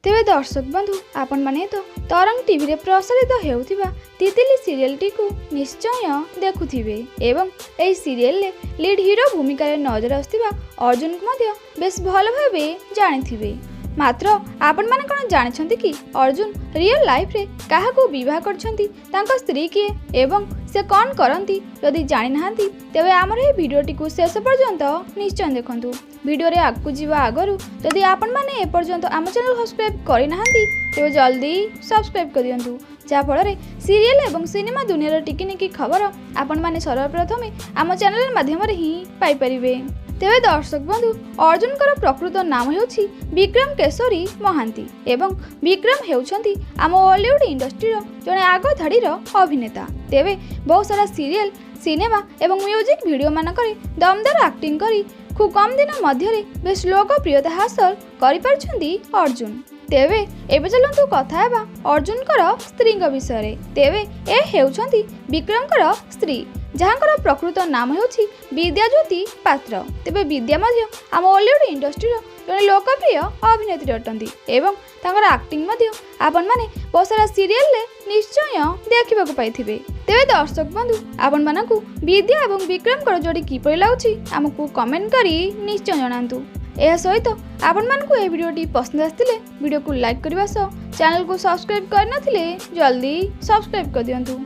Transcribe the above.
तेबे दर्शक बंधु आपण माने तो तरंग टीवी रे प्रसारित हेउथिबा तितिली सीरियल टी को निश्चय देखुथिबे एवं एई सीरियल ले लीड हीरो भूमिका रे नजर आस्थिबा अर्जुन को मध्य बेस भल भाबे जानिथिबे। मात्र आपण माने कोन जानिछंती कि अर्जुन रियल लाइफ रे काहा को विवाह करछंती, तांका स्त्री किए एवं से कौन करंती। यदि जानि नाहंती तेबे हमर ए वीडियोटी को शेष पर्यंत निश्चय देखंतु। वीडियो रे आगु जीवा आगरु यदि आपण माने ए पर्यंत आम चैनल सब्सक्राइब करि नाहंती तेबे जल्दी सब्सक्राइब कर दियंतु, जा फଳରେ सीरियल एवं सिनेमा दुनिया टिकी निकी खबर आपण माने सर्वप्रथमे आम चैनल माध्यम रे ही पाई परिबे। तेबे दर्शक बंधु अर्जुन प्रकृत नाम हेउछि विक्रम केशरी महांती एवं विक्रम हेउछंती आम हॉलीवुड इंडस्ट्री जने आग धाड़ीर अभिनेता। तेबे बहुत सारा सीरियल सिनेमा एवं म्यूजिक वीडियो मानकरे दमदार एक्टिंग करी खूब कम दिन मध्य बेस लोकप्रियता हासिल करि पारछंती अर्जुन। तेबे एबे चलंतु कथा हेबा अर्जुन स्त्री विषय। तेबे ए हेउछंती विक्रम स्त्री जहाँकर प्रकृत नाम हेउछि विद्याज्योति पात्र। तेबे विद्या मध्य आम हॉलीवुड इंडस्ट्री जड़े लोकप्रिय अभिनेत्री अटंती एवं तांकर एक्टिंग मध्य आपण माने बहुत सारा सीरियल ले निश्चय देखिबा को पाइथिबे। तेबे दर्शक बंधु आपण मानकु विद्या एवं विक्रम जोड़ी किपरि लागुछि हमकु कमेंट करी निश्चय जणांतु। यह सहित आपण मानकु ए वीडियोटी पसंद आस्तिले वीडियो को लाइक करबा सह चैनल को सब्सक्राइब करनथिले जल्दी सब्सक्राइब कर दियंतु।